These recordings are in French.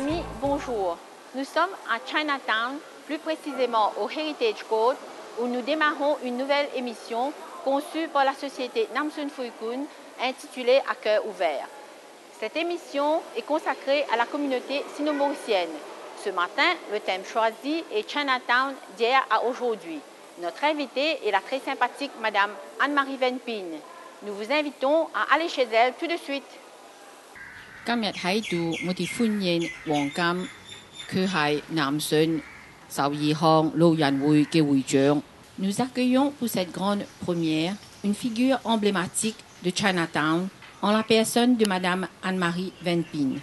amis, bonjour. Nous sommes à Chinatown, plus précisément au Heritage Court, où nous démarrons une nouvelle émission conçue par la société Namsun Fuikun intitulée À cœur ouvert. Cette émission est consacrée à la communauté sino-mauricienne. Ce matin, le thème choisi est Chinatown d'hier à aujourd'hui. Notre invitée est la très sympathique Madame Anne-Marie Van Pin. Nous vous invitons à aller chez elle tout de suite. 今日喺度，我哋歡迎黃金，佢係南順12項老人會嘅會長。Nous accueillons pour cette grande première une figure emblématique de Chinatown en la personne de Madame Anne-Marie Van Pin.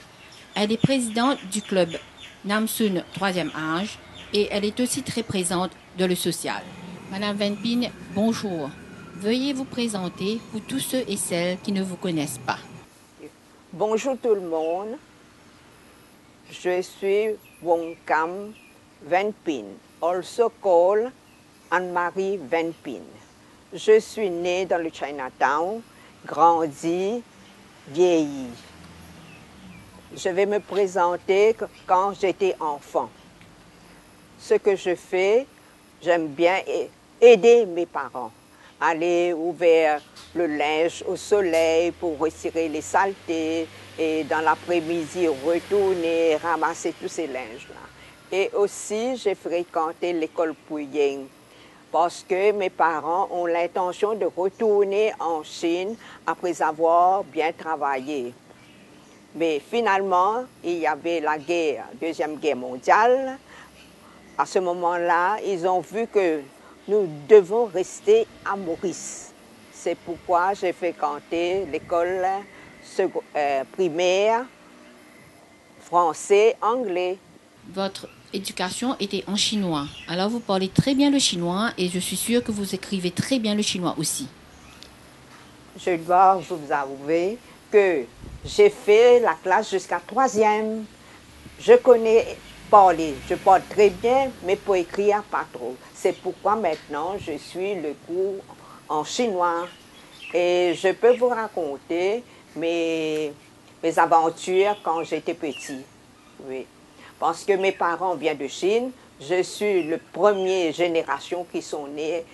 Elle est présidente du club Namsun 3e âge et elle est aussi très présente dans le social. Madame Van Pin, bonjour. Veuillez vous présenter pour tous ceux et celles qui ne vous connaissent pas. Bonjour tout le monde, je suis Wongkam Van Pin, also called Anne-Marie Van Pin. Je suis née dans le Chinatown, grandi, vieilli. Je vais me présenter quand j'étais enfant. Ce que je fais, j'aime bien aider mes parents. Aller ouvrir le linge au soleil pour retirer les saletés et dans l'après-midi retourner ramasser tous ces linges-là. Et aussi, j'ai fréquenté l'école Puyeng parce que mes parents ont l'intention de retourner en Chine après avoir bien travaillé. Mais finalement, il y avait la guerre, Deuxième Guerre mondiale. À ce moment-là, ils ont vu que nous devons rester à Maurice. C'est pourquoi j'ai fréquenté l'école primaire, français, anglais. Votre éducation était en chinois. Alors vous parlez très bien le chinois et je suis sûre que vous écrivez très bien le chinois aussi. Je dois vous avouer que j'ai fait la classe jusqu'à 3e. Je connais parler, je parle très bien, mais pour écrire, pas trop. C'est pourquoi maintenant, je suis le cours en chinois. Et je peux vous raconter mes aventures quand j'étais petit. Oui. Parce que mes parents viennent de Chine. Je suis la première génération qui sont nés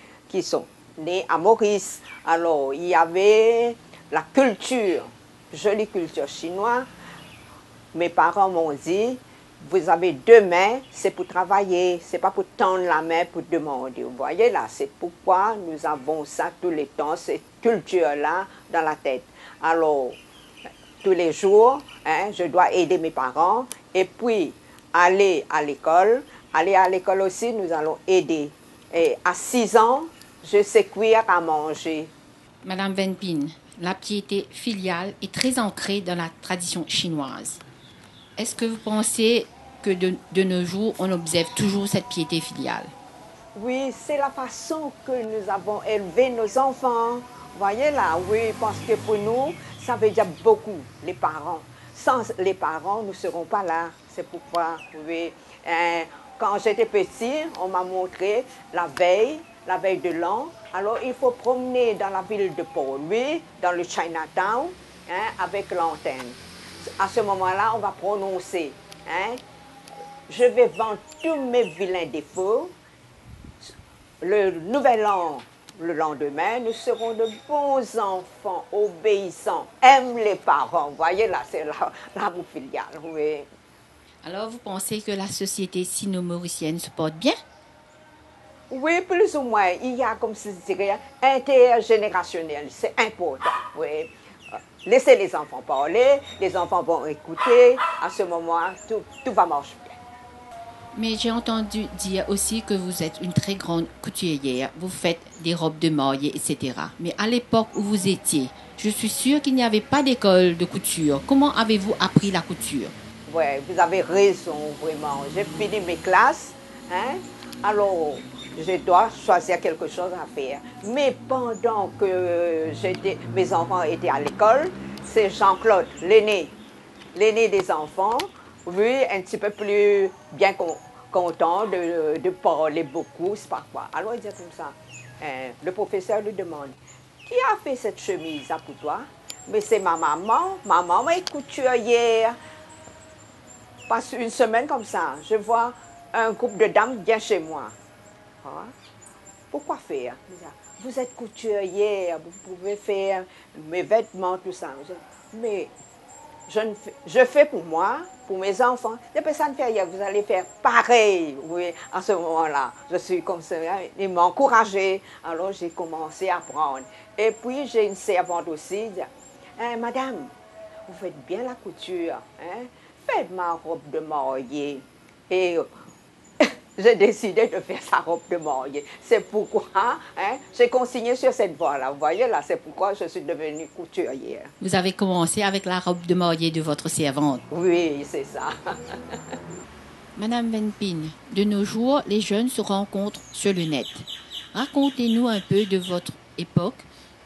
à Maurice. Alors, il y avait la culture, jolie culture chinoise. Mes parents m'ont dit, vous avez 2 mains, c'est pour travailler, c'est pas pour tendre la main pour demander. Vous voyez là, c'est pourquoi nous avons ça tous les temps, cette culture-là dans la tête. Alors, tous les jours, je dois aider mes parents et puis aller à l'école. Aller à l'école aussi, nous allons aider. Et à 6 ans, je sais cuire à manger. Madame Van Pin, la piété filiale est très ancrée dans la tradition chinoise. Est-ce que vous pensez que de nos jours, on observe toujours cette piété filiale? Oui, c'est la façon que nous avons élevé nos enfants. Vous voyez là, oui, parce que pour nous, ça veut dire beaucoup, les parents. Sans les parents, nous ne serons pas là. C'est pourquoi, oui, quand j'étais petit, on m'a montré la veille de l'an. Alors, il faut promener dans la ville de Port-Louis, dans le Chinatown, avec l'antenne. À ce moment-là, on va prononcer. Je vais vendre tous mes vilains défauts. Le nouvel an, le lendemain, nous serons de bons enfants, obéissants, aiment les parents. Vous voyez là, c'est l'amour filial. Oui. Alors, vous pensez que la société sino-mauricienne se porte bien? Oui, plus ou moins. Il y a, comme je dirais, intergénérationnel. C'est important. Oui. Laissez les enfants parler, les enfants vont écouter. À ce moment, tout va marcher bien. Mais j'ai entendu dire aussi que vous êtes une très grande couturière. Vous faites des robes de mariée, etc. Mais à l'époque où vous étiez, je suis sûre qu'il n'y avait pas d'école de couture. Comment avez-vous appris la couture? Oui, vous avez raison, vraiment. J'ai fini mes classes. Alors, je dois choisir quelque chose à faire. Mais pendant que mes enfants étaient à l'école, c'est Jean-Claude, l'aîné des enfants, lui, un petit peu plus bien content de parler beaucoup, c'est pas quoi. Alors, il dit comme ça, le professeur lui demande, qui a fait cette chemise là pour toi? Mais c'est ma maman est couturière. passe une semaine comme ça, je vois un groupe de dames vient chez moi. Ah, pourquoi faire? Vous êtes couturière, vous pouvez faire mes vêtements, tout ça. Mais je fais pour moi, pour mes enfants. Les personnes fait rien, vous allez faire pareil. Oui, à ce moment-là, je suis comme ça. Ils m'ont encouragé. Alors j'ai commencé à apprendre. Et puis j'ai une servante aussi. Madame, vous faites bien la couture. Hein? Faites ma robe de mariée. Et j'ai décidé de faire sa robe de mariée. C'est pourquoi j'ai consigné sur cette voie-là. Vous voyez là, c'est pourquoi je suis devenue couturière. Vous avez commencé avec la robe de mariée de votre servante. Oui, c'est ça. Madame Van Pin, de nos jours, les jeunes se rencontrent sur le net. Racontez-nous un peu de votre époque.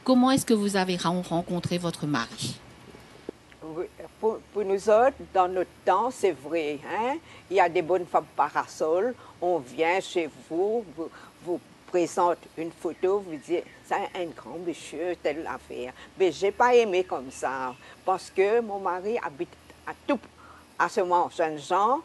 Comment est-ce que vous avez rencontré votre mari? Oui, pour nous autres, dans notre temps, c'est vrai. Hein? Il y a des bonnes femmes parasols. On vient chez vous, vous présente une photo, vous dites, c'est un grand monsieur, telle affaire. Mais je n'ai pas aimé comme ça, parce que mon mari habite à ce moment, Saint-Jean,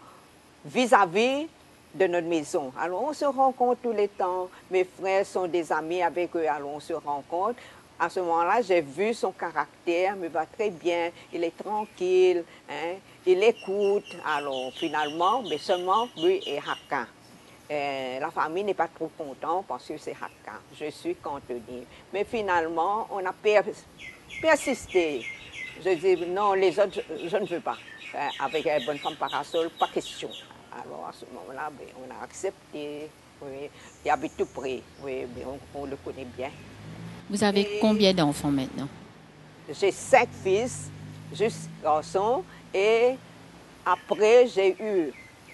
vis-à-vis de notre maison. Alors on se rencontre tous les temps. Mes frères sont des amis avec eux, alors on se rencontre. À ce moment-là, j'ai vu son caractère, me va très bien, il est tranquille, hein, il écoute. Alors finalement, mais seulement lui et Hakka. La famille n'est pas trop contente parce que c'est Hakka. Je suis contenue. Mais finalement, on a persisté. Je dis non, les autres, je ne veux pas. Avec une bonne femme parasol, pas question. Alors à ce moment-là, on a accepté. Oui. Il habite tout près, oui, mais on le connaît bien. Vous avez combien d'enfants maintenant? J'ai 5 fils, juste garçons, et après j'ai eu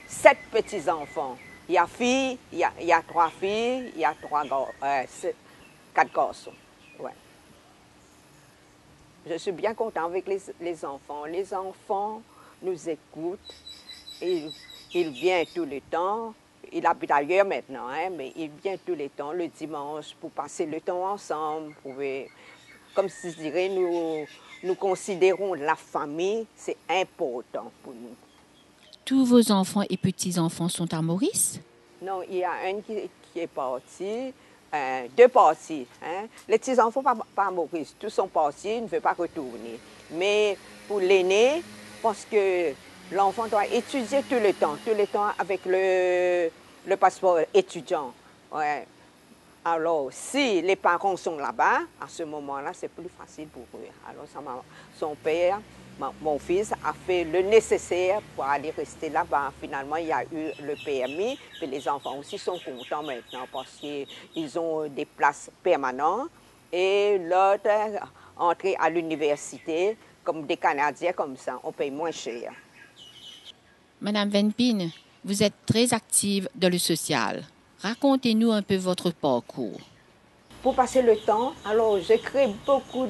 7 petits-enfants. Il y a filles, il y a 3 filles, il y a 4 garçons. Ouais. Je suis bien content avec les enfants. Les enfants nous écoutent, ils viennent tout le temps. Il habite ailleurs maintenant, hein, mais il vient tous les temps, le dimanche, pour passer le temps ensemble. Comme je dirais, nous considérons la famille, c'est important pour nous. Tous vos enfants et petits-enfants sont à Maurice? Non, il y a un qui est parti, 2 partis. Hein. Les petits-enfants pas à Maurice, tous sont partis, ils ne veulent pas retourner. Mais pour l'aîné, parce que l'enfant doit étudier tout le temps avec le passeport étudiant. Ouais. Alors, si les parents sont là-bas, à ce moment-là, c'est plus facile pour eux. Alors, son père, mon fils, a fait le nécessaire pour aller rester là-bas. Finalement, il y a eu le permis, mais les enfants aussi sont contents maintenant parce qu'ils ont des places permanentes. Et l'autre, entrer à l'université, comme des Canadiens comme ça, on paye moins cher. Madame Van Pin, vous êtes très active dans le social. Racontez-nous un peu votre parcours. Pour passer le temps, alors j'ai créé beaucoup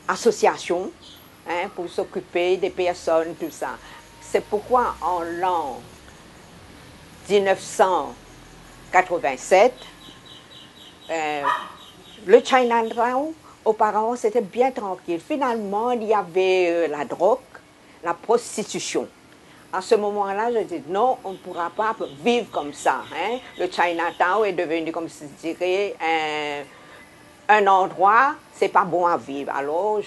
d'associations pour s'occuper des personnes, tout ça. C'est pourquoi en l'an 1987, le Chinatown, auparavant, c'était bien tranquille. Finalement, il y avait la drogue, la prostitution. À ce moment-là, je dis non, on ne pourra pas vivre comme ça. Hein. Le Chinatown est devenu, comme je dirais, un endroit, c'est pas bon à vivre. Alors,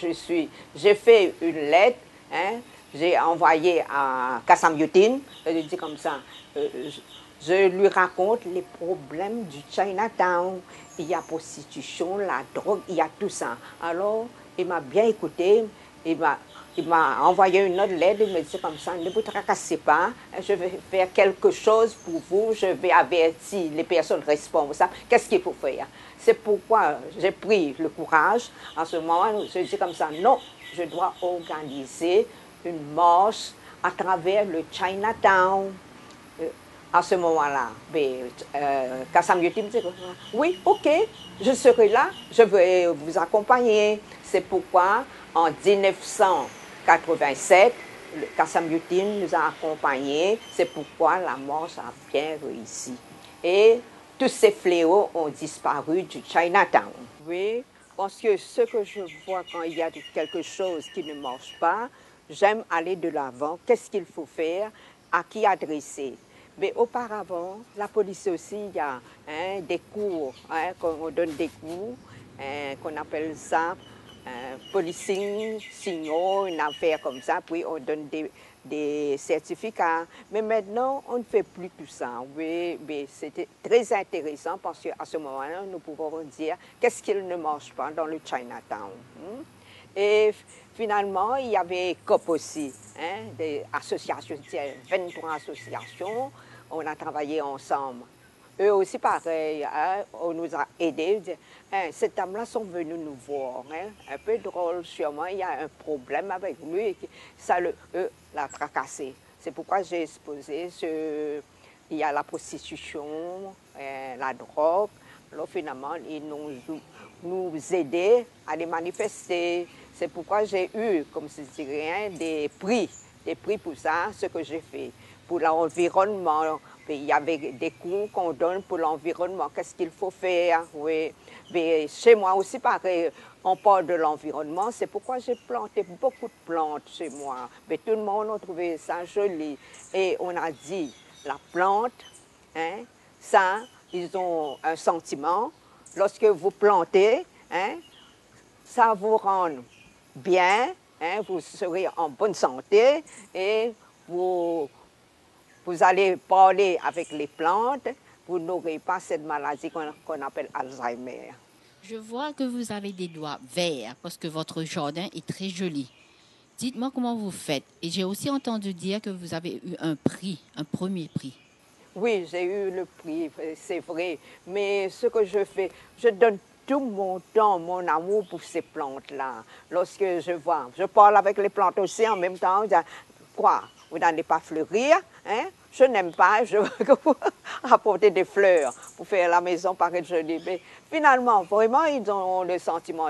j'ai fait une lettre, hein, j'ai envoyé à Kassam Yutin, je dis comme ça, je lui raconte les problèmes du Chinatown. Il y a prostitution, la drogue, il y a tout ça. Alors, il m'a bien écouté, il m'a envoyé une autre lettre, il me dit comme ça, ne vous tracassez pas, je vais faire quelque chose pour vous, je vais avertir les personnes responsables, qu'est-ce qu'il faut faire. C'est pourquoi j'ai pris le courage, à ce moment, je dis comme ça, non, je dois organiser une marche à travers le Chinatown. À ce moment-là, Kassam Yutin me dit, oui, ok, je serai là, je vais vous accompagner. C'est pourquoi, en 1987, Kassam Yutin nous a accompagnés. C'est pourquoi la marche a bien réussi. Et tous ces fléaux ont disparu du Chinatown. Oui, parce que ce que je vois quand il y a quelque chose qui ne marche pas, j'aime aller de l'avant. Qu'est-ce qu'il faut faire? À qui adresser? Mais auparavant, la police aussi, il y a des cours, on donne des cours, qu'on appelle ça policing, signaux, une affaire comme ça, puis on donne des certificats. Mais maintenant, on ne fait plus tout ça. Oui, mais c'était très intéressant parce qu'à ce moment-là, nous pouvons dire qu'est-ce qu'il ne marche pas dans le Chinatown. Et finalement, il y avait COP aussi, des associations, 23 associations, on a travaillé ensemble. Eux aussi, pareil, on nous a aidés. Ces dames-là sont venues nous voir. Un peu drôle, sûrement, il y a un problème avec lui. Ça l'a tracassé. C'est pourquoi j'ai exposé il y a la prostitution, la drogue. Alors finalement, ils nous aidaient à les manifester. C'est pourquoi j'ai eu, comme je dirais, des prix pour ça, ce que j'ai fait. Pour l'environnement, il y avait des cours qu'on donne pour l'environnement, qu'est-ce qu'il faut faire, oui. Mais chez moi aussi, pareil, on parle de l'environnement, c'est pourquoi j'ai planté beaucoup de plantes chez moi. Mais tout le monde a trouvé ça joli. Et on a dit, la plante, ça, ils ont un sentiment. Lorsque vous plantez, ça vous rend bien, vous serez en bonne santé et vous allez parler avec les plantes, vous n'aurez pas cette maladie qu'on appelle Alzheimer. Je vois que vous avez des doigts verts parce que votre jardin est très joli. Dites-moi comment vous faites. Et j'ai aussi entendu dire que vous avez eu un prix, un premier prix. Oui, j'ai eu le prix, c'est vrai. Mais ce que je fais, je donne tout mon temps, mon amour pour ces plantes-là. Lorsque je parle avec les plantes aussi en même temps, je dis, quoi, vous n'allez pas fleurir, Je n'aime pas, je veux apporter des fleurs pour faire la maison paraître jolie. Mais finalement, vraiment, ils ont le sentiment,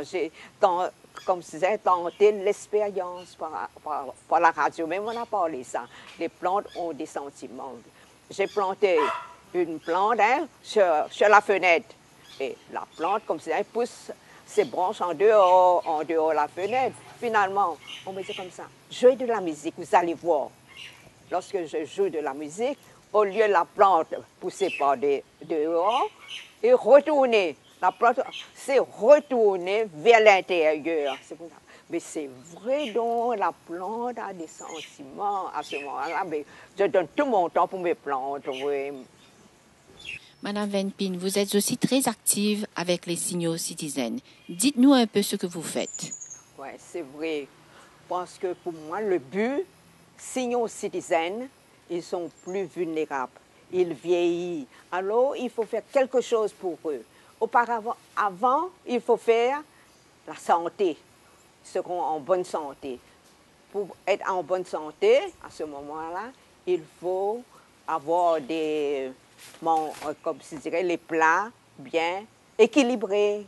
comme je disais, tenté l'expérience par la radio. Même on a parlé ça. Les plantes ont des sentiments. J'ai planté une plante sur la fenêtre. Et la plante, comme ça, elle pousse ses branches en dehors de la fenêtre. Finalement, on me dit comme ça, jouez de la musique, vous allez voir. Lorsque je joue de la musique, au lieu de la plante pousser par dehors, et retourner. La plante s'est retournée vers l'intérieur. Mais c'est vrai donc, la plante a des sentiments à ce moment-là. Mais je donne tout mon temps pour mes plantes, oui. Madame Van Pin, vous êtes aussi très active avec les Senior Citizens. Dites-nous un peu ce que vous faites. Oui, c'est vrai. Parce que pour moi, le but, Senior Citizens, ils sont plus vulnérables. Ils vieillissent. Alors, il faut faire quelque chose pour eux. Avant, il faut faire la santé. Ils seront en bonne santé. Pour être en bonne santé, à ce moment-là, il faut avoir comme je dirais, les plats bien équilibrés.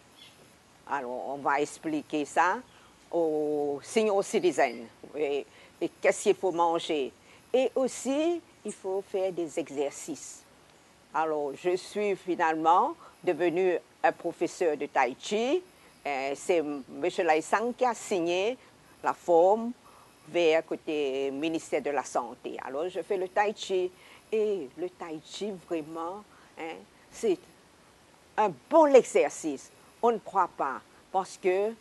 Alors, on va expliquer ça aux senior citizens. Et qu'est-ce qu'il faut manger. Et aussi, il faut faire des exercices. Alors, je suis finalement devenu un professeur de Tai Chi. C'est M. Lai Sang qui a signé la forme vers côté ministère de la Santé. Alors, je fais le Tai Chi. Et le Tai Chi, vraiment, c'est un bon exercice. On ne croit pas, parce que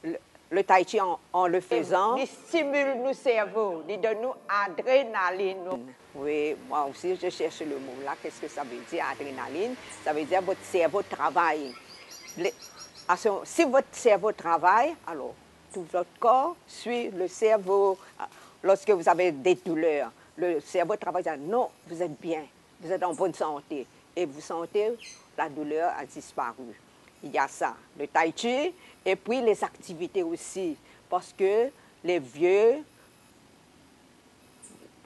le Tai Chi, en le faisant, il stimule nos cerveaux, il donne nous adrénaline. Oui, moi aussi, je cherche le mot là. Qu'est-ce que ça veut dire, adrénaline? Ça veut dire votre cerveau travaille. Si votre cerveau travaille, alors tout votre corps suit le cerveau. Lorsque vous avez des douleurs, le cerveau travaille, non, vous êtes bien, vous êtes en bonne santé. Et vous sentez, la douleur a disparu. Il y a ça, le Tai Chi, et puis les activités aussi. Parce que les vieux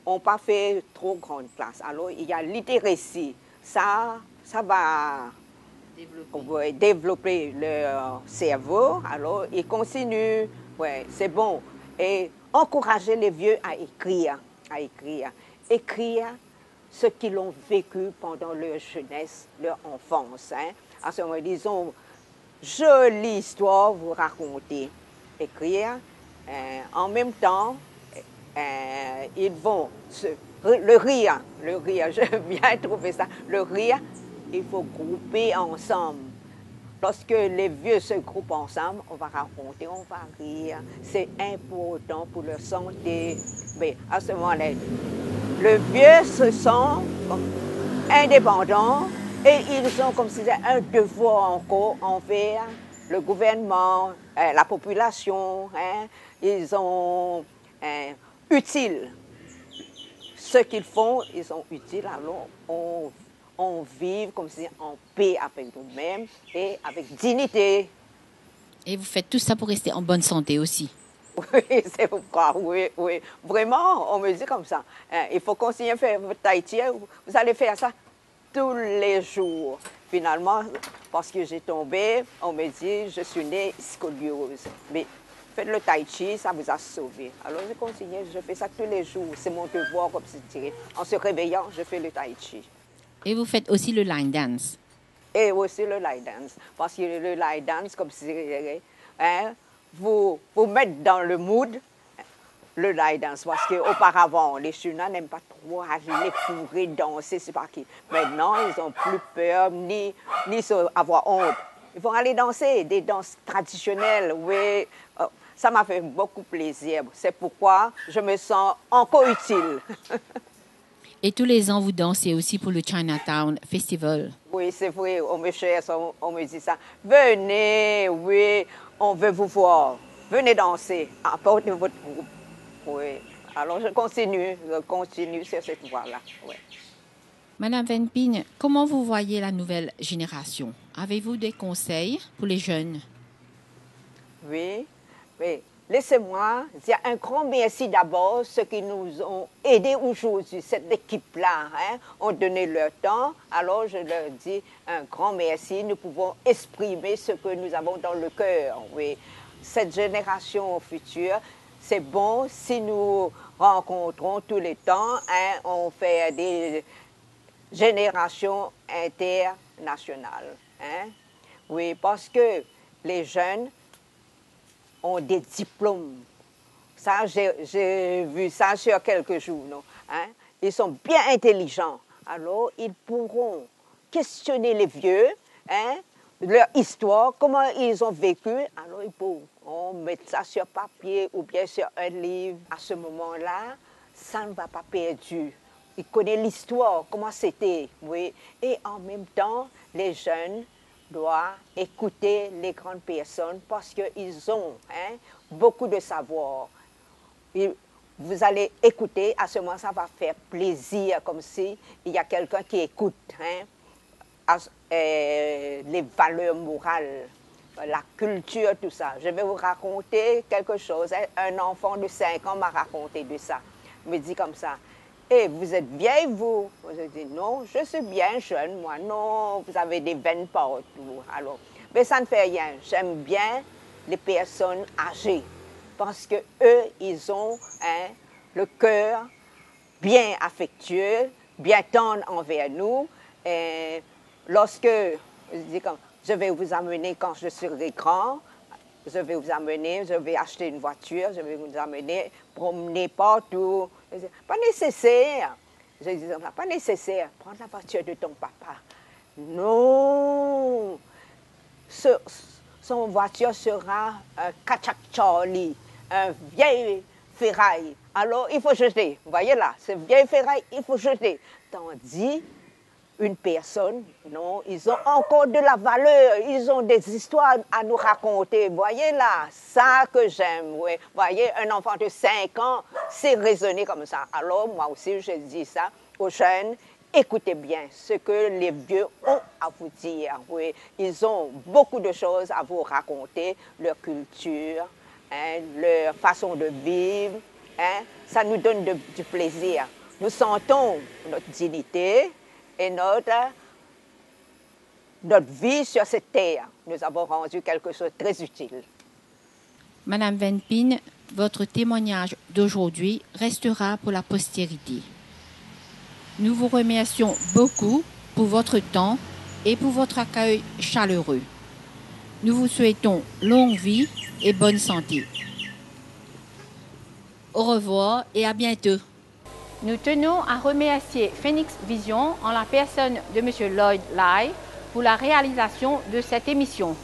n'ont pas fait trop grande classe. Alors, il y a littératie. Ça va développer leur cerveau. Alors, ils continuent. Ouais, c'est bon. Et encourager les vieux à écrire. Écrire ce qu'ils ont vécu pendant leur jeunesse, leur enfance. À ce moment, ils ont jolie histoire à vous raconter. Écrire. En même temps, ils vont le rire, j'aime bien trouver ça, le rire, il faut grouper ensemble. Lorsque les vieux se groupent ensemble, on va raconter, on va rire. C'est important pour leur santé. Mais à ce moment-là, le vieux se sent comme indépendant et ils ont comme si c'était un devoir encore envers le gouvernement, la population. Ils sont utiles. Ce qu'ils font, ils sont utiles. Alors on vit comme si en paix avec nous-mêmes et avec dignité. Et vous faites tout ça pour rester en bonne santé aussi. Oui, c'est pourquoi, oui. Vraiment, on me dit comme ça. Il faut continuer à faire votre tai chi. Vous allez faire ça tous les jours. Finalement, parce que j'ai tombé, on me dit, je suis née scoliose. Mais faites le tai chi, ça vous a sauvé. Alors je continue, je fais ça tous les jours. C'est mon devoir, comme si tu dirais. En se réveillant, je fais le tai chi. Et vous faites aussi le line dance. Et aussi le line dance. Parce que le line dance, comme si vous mettez dans le mood le line dance. Parce qu'auparavant, les Chinois n'aiment pas trop aller courir, danser, c'est pas qui. Maintenant, ils n'ont plus peur ni avoir honte. Ils vont aller danser des danses traditionnelles. Oui, ça m'a fait beaucoup plaisir. C'est pourquoi je me sens encore utile. Et tous les ans, vous dansez aussi pour le Chinatown Festival. Oui, c'est vrai, on me cherche, on me dit ça. Venez, oui, on veut vous voir. Venez danser, apportez votre groupe. Oui, alors je continue sur cette voie-là. Oui. Madame Van Pien, comment vous voyez la nouvelle génération? Avez-vous des conseils pour les jeunes? Oui. Laissez-moi dire un grand merci d'abord ceux qui nous ont aidés aujourd'hui, cette équipe-là, ont donné leur temps. Alors je leur dis un grand merci. Nous pouvons exprimer ce que nous avons dans le cœur. Oui. Cette génération future, c'est bon si nous rencontrons tous les temps. On fait des générations internationales. Oui, parce que les jeunes ont des diplômes. Ça, j'ai vu ça sur quelques journaux. Ils sont bien intelligents. Alors, ils pourront questionner les vieux, leur histoire, comment ils ont vécu. Alors, ils pourront mettre ça sur papier ou bien sur un livre. À ce moment-là, ça ne va pas perdu. Ils connaissent l'histoire, comment c'était. Oui. Et en même temps, les jeunes doit écouter les grandes personnes parce qu'ils ont beaucoup de savoir. Vous allez écouter, à ce moment ça va faire plaisir, comme si il y a quelqu'un qui écoute les valeurs morales, la culture, tout ça. Je vais vous raconter quelque chose. Un enfant de 5 ans m'a raconté de ça. Il me dit comme ça. Et vous êtes vieille, vous? Je dis non, je suis bien jeune, moi. Non, vous avez des veines partout. Alors, mais ça ne fait rien. J'aime bien les personnes âgées parce que eux, ils ont le cœur bien affectueux, bien tendre envers nous. Et lorsque je dis comme, je vais vous amener quand je serai grand, je vais vous amener, je vais acheter une voiture, je vais vous amener promener partout. Je dis, pas nécessaire. Je dis, pas nécessaire. Prends la voiture de ton papa. Non. Son voiture sera un Kachak Charlie, un vieil ferraille. Alors, il faut jeter. Vous voyez là, ce vieil ferraille, il faut jeter. Tandis une personne, non, ils ont encore de la valeur, ils ont des histoires à nous raconter. Voyez là, ça que j'aime. Oui. Voyez, un enfant de 5 ans, c'est raisonner comme ça. Alors, moi aussi, je dis ça aux jeunes, écoutez bien ce que les vieux ont à vous dire. Oui. Ils ont beaucoup de choses à vous raconter, leur culture, leur façon de vivre. Ça nous donne du plaisir. Nous sentons notre dignité et notre vie sur cette terre. Nous avons rendu quelque chose de très utile. Madame Van Pien, votre témoignage d'aujourd'hui restera pour la postérité. Nous vous remercions beaucoup pour votre temps et pour votre accueil chaleureux. Nous vous souhaitons longue vie et bonne santé. Au revoir et à bientôt. Nous tenons à remercier Phoenix Vision en la personne de M. Lloyd Lai pour la réalisation de cette émission.